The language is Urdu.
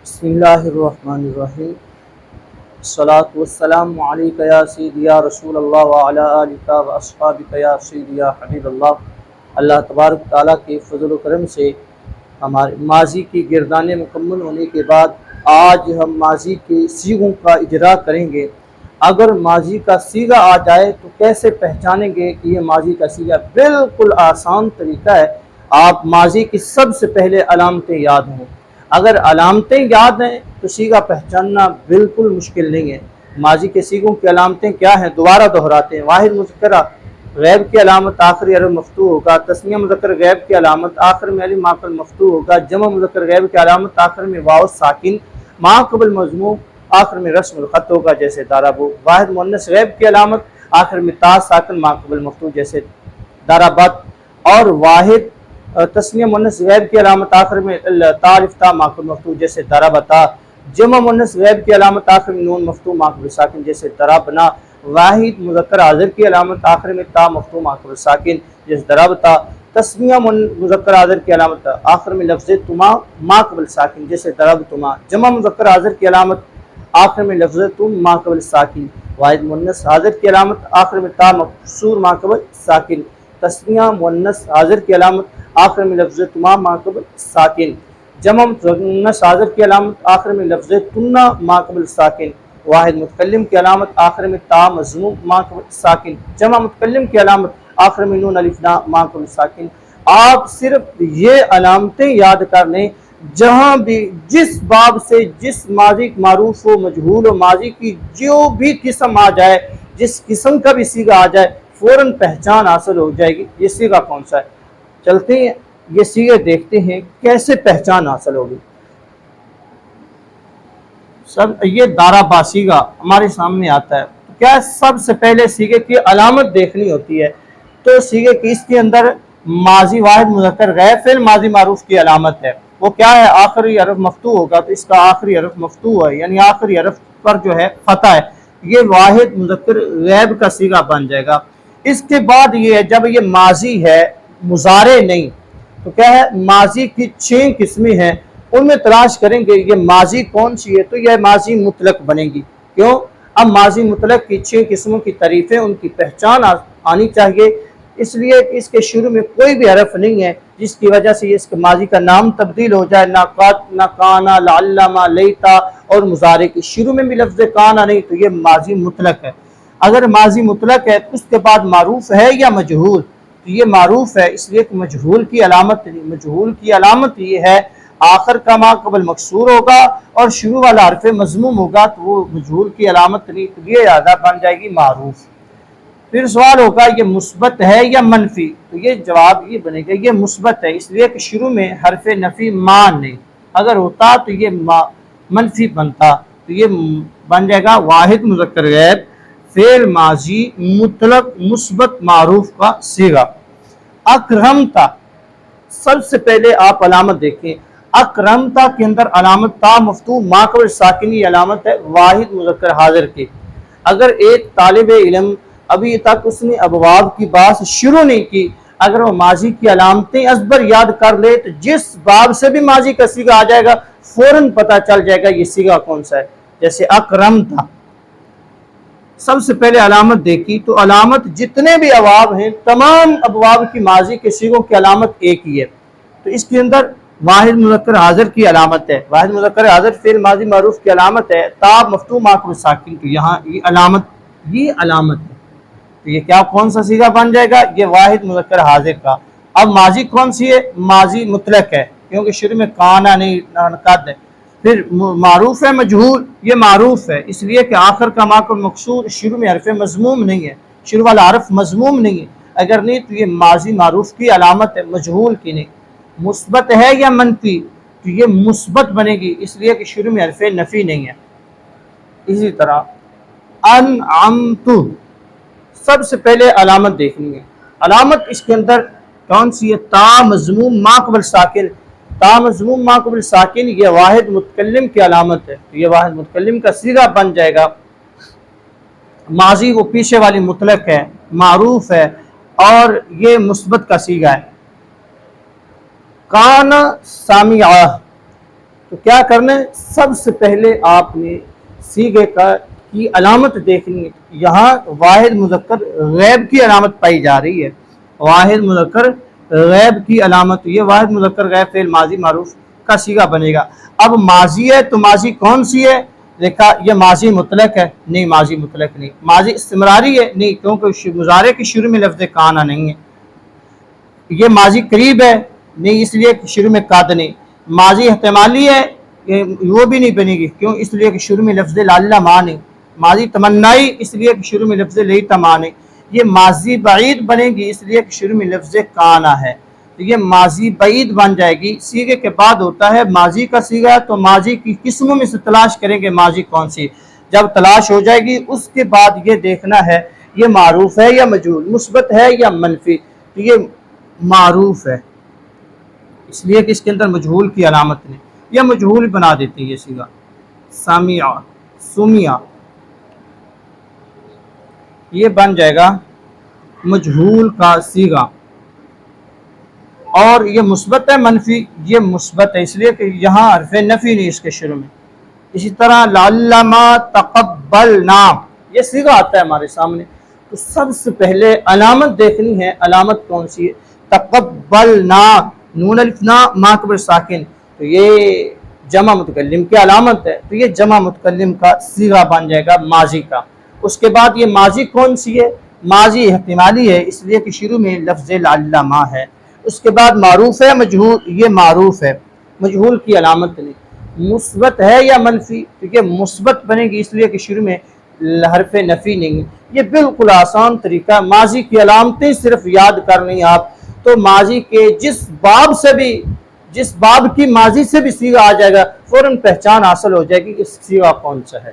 بسم اللہ الرحمن الرحیم الصلاۃ والسلام علیک یا سیدی یا رسول اللہ وعلی آلک و اصحابک یا سیدی یا حبیب اللہ۔ اللہ تبارک تعالیٰ کے فضل و کرم سے ہمارے ماضی کی گردانیں مکمل ہونے کے بعد آج ہم ماضی کے صیغوں کا اجرا کریں گے۔ اگر ماضی کا صیغہ آ جائے تو کیسے پہچانیں گے کہ یہ ماضی کا صیغہ؟ بالکل آسان طریقہ ہے۔ آپ ماضی کی سب سے پہلے علامتیں یاد ہوں، اگر علامتیں یاد ہیں تو صیغہ پہچاننا بالکل مشکل نہیں ہے۔ ماضی کے صیغوں کی علامتیں کیا ہیں؟ دوبارہ دہراتے ہیں۔ واحد مذکرہ غیب کی علامت آخری حرف مفتوح ہوگا، تثنیہ مذکر غیب کی علامت آخر میں الف ما قبل مفتوح ہوگا، جمع مذکر غیب کی علامت آخر میں واو ساکن ما قبل مضموم آخر میں رسم الخط ہوگا جیسے ضربوا۔ واحد مؤنث غیب کی علامت آخر میں تا ساکن ما قبل مفتوح جیسے ضربت، اور واحد تثنیہ مؤنث غیب کی علامت آخر میں تا الف تا ما قبل مفتوح جیسے ضربتا، جمع مؤنث غیب کی علامت آخر میں نون مفتوح ما قبل ساکن جیسے ضربنا، واحد مذکر حاضر کی علامت آخر میں تا مفتوح ما قبل ساکن جیسے ضربتا، تسمیہ مذکر حاضر کی علامت آخر میں لفظ تما ما قبل ساکن جیسے ضربتما، جمع مذکر حاضر کی علامت آخر میں لفظ تم ما قبل ساکن، واحد مؤنث حاضر کی علامت آخر میں تا مکسور ما قبل ساکن، تسمیہ مؤنث حاضر کی علامت آخر میں لفظ تما ما قبل ساکن، جمع مؤنث حاضر کی علامت آخر میں لفظ تنا ما قبل ساکن، واحد متکلم کی علامت آخر میں تا مضموم ما قبل ساکن، جمع متکلم کی علامت آخر میں نون الف نا ما قبل ساکن۔ آپ صرف یہ علامتیں یاد کر لیں، جہاں بھی جس باب سے جس ماضی معروف و مجہول و ماضی کی جو بھی قسم آ جائے، جس قسم کا بھی صیغہ آ جائے، فوراً پہچان حاصل ہو جائے گی یہ صیغہ کون سا ہے۔ چلتے ہیں یہ صیغے دیکھتے ہیں کیسے پہچان حاصل ہوگی۔ سب یہ ضربا صیغہ ہمارے سامنے آتا ہے، کیا سب سے پہلے صیغے کی علامت دیکھنی ہوتی ہے، تو صیغے کی اس کے اندر ماضی واحد مذکر غیب فعل ماضی معروف کی علامت ہے، وہ کیا ہے؟ آخری حرف مفتوح ہوگا، تو اس کا آخری حرف مفتوح ہے، یعنی آخری حرف پر جو ہے فتح ہے، یہ واحد مذکر غیب کا صیغہ بن جائے گا۔ اس کے بعد یہ ہے جب یہ ماضی ہے مضارع نہیں، تو کیا ہے؟ ماضی کی 6 قسمیں ہیں، ان میں تلاش کریں گے یہ ماضی کون سی ہے، تو یہ ماضی مطلق بنے گی۔ کیوں؟ اب ماضی مطلق کی 6 قسموں کی تعریفیں، ان کی پہچان آنی چاہیے، اس لیے کہ اس کے شروع میں کوئی بھی حرف نہیں ہے جس کی وجہ سے اس کے ماضی کا نام تبدیل ہو جائے، نہ قات نہ کانا لعلما لیتا، اور مضارع کی شروع میں بھی لفظ کانا نہیں، تو یہ ماضی مطلق ہے۔ اگر ماضی مطلق ہے تو اس کے بعد معروف ہے یا مجہول، تو یہ معروف ہے، اس لیے کہ مجہول کی علامت نہیں، مجہول کی علامت یہ ہے آخر کا ما قبل مکسور ہوگا اور شروع والا حرف مضموم ہوگا، تو وہ مجہول کی علامت نہیں، تو یہ زیادہ بن جائے گی معروف۔ پھر سوال ہوگا یہ مثبت ہے یا منفی، تو یہ جواب یہ بنے گا یہ مثبت ہے، اس لیے کہ شروع میں حرف نفی ما نہیں، اگر ہوتا تو یہ منفی بنتا، تو یہ بن جائے گا واحد مذکر غیب فعل ماضی مطلق مثبت معروف کا صیغہ۔ اکرمتا، سب سے پہلے آپ علامت دیکھیں، اکرمتا کے اندر علامت تا مفتوح ما قبل ساکنی علامت ہے واحد مذکر حاضر کی۔ اگر ایک طالب علم ابھی تک اس نے ابواب کی بات شروع نہیں کی، اگر وہ ماضی کی علامتیں ازبر یاد کر لے تو جس باب سے بھی ماضی کا صیغہ آ جائے گا فوراً پتہ چل جائے گا یہ صیغہ کون سا ہے۔ جیسے اکرمتا، سب سے پہلے علامت دیکھی تو علامت جتنے بھی ابواب ہیں تمام ابواب کی ماضی کے صیغوں کی علامت ایک ہی ہے، تو اس کے اندر واحد مذکر حاضر کی علامت ہے، واحد مذکر حاضر فعل ماضی معروف کی علامت ہے تا مفتوح ما قبل ساکن، تو یہاں یہ علامت ہے، تو یہ کیا کون سا صیغہ بن جائے گا؟ یہ واحد مذکر حاضر کا۔ اب ماضی کون سی ہے؟ ماضی مطلق ہے، کیونکہ شروع میں کانا نہیں قد ہے۔ پھر معروف ہے مجہول، یہ معروف ہے اس لیے کہ آخر کا ما قبل مکسور، شروع میں حرف مضموم نہیں ہے، شروع والا حرف مضموم نہیں ہے، اگر نہیں تو یہ ماضی معروف کی علامت ہے، مجہول کی نہیں۔ مثبت ہے یا منفی، تو یہ مثبت بنے گی اس لیے کہ شروع میں حرف نفی نہیں ہے۔ اسی طرح انعمت، سب سے پہلے علامت دیکھنی ہے، علامت اس کے اندر کون سی ہے؟ تا مضموم ما قبل ساکن، تا مضموم ما قبل ساکن یہ واحد متکلم کی علامت ہے، تو یہ واحد متکلم کا صیغہ بن جائے گا۔ ماضی وہ پیچھے والی مطلق ہے، معروف ہے، اور یہ مثبت کا صیغہ ہے۔ کان سامعہ، تو کیا کرنا ہے، سب سے پہلے آپ نے سیغے کی علامت دیکھنی ہے۔ یہاں واحد مذکر غیب کی علامت پائی جا رہی ہے، واحد مذکر غیب کی علامت، یہ واحد مذکر غیب فعل ماضی معروف کا صیغہ بنے گا۔ اب ماضی ہے تو ماضی کون سی ہے؟ دیکھا یہ ماضی مطلق ہے، نہیں ماضی مطلق نہیں۔ ماضی استمراری ہے، نہیں کیونکہ مضارع کے شروع میں لفظ کانا نہیں ہے۔ یہ ماضی قریب ہے، نہیں اس لیے کہ شروع میں قد نہیں۔ ماضی احتمالی ہے، وہ بھی نہیں بنے گی، کیوں؟ اس لیے کہ شروع میں لفظ لعل ما نہیں۔ ماضی تمنائی، اس لیے کہ شروع میں لفظ لیت ما نہیں۔ یہ ماضی بعید بنے گی، اس لیے کہ شروع میں لفظ کانا ہے، تو یہ ماضی بعید بن جائے گی۔ صیغے کے بعد ہوتا ہے ماضی کا صیغہ، تو ماضی کی قسموں میں سے تلاش کریں گے ماضی کون سی۔ جب تلاش ہو جائے گی اس کے بعد یہ دیکھنا ہے یہ معروف ہے یا مجہول، مثبت ہے یا منفی، تو یہ معروف ہے، اس لیے کہ اس کے اندر مجہول کی علامت نہیں، یا مجہول بنا دیتی ہے یہ صیغہ۔ سامعہ، سمیہ، یہ بن جائے گا مجہول کا صیغہ، اور یہ مثبت ہے منفی، یہ مثبت ہے اس لیے کہ یہاں حرف نفی نہیں اس کے شروع میں۔ اسی طرح لعلما تقبلنا، یہ صیغہ آتا ہے ہمارے سامنے، تو سب سے پہلے علامت دیکھنی ہے، علامت کون سی ہے؟ تقبلنا، نون الف نا ما قبل ساکن، تو یہ جمع متکلم کی علامت ہے، تو یہ جمع متکلم کا صیغہ بن جائے گا ماضی کا۔ اس کے بعد یہ ماضی کون سی ہے؟ ماضی احتمالی ہے، اس لیے کہ شروع میں لفظ لعلما ہے۔ اس کے بعد معروف ہے مجہول، یہ معروف ہے، مجہول کی علامت نہیں۔ مثبت ہے یا منفی؟ کیونکہ مثبت بنے گی اس لیے کہ شروع میں حرف نفی نہیں ہے۔ یہ بالکل آسان طریقہ ہے، ماضی کی علامتیں صرف یاد کرنی آپ، تو ماضی کے جس باب کی ماضی سے بھی صیغہ آ جائے گا، فوراً پہچان حاصل ہو جائے گی کہ صیغہ کون سا ہے۔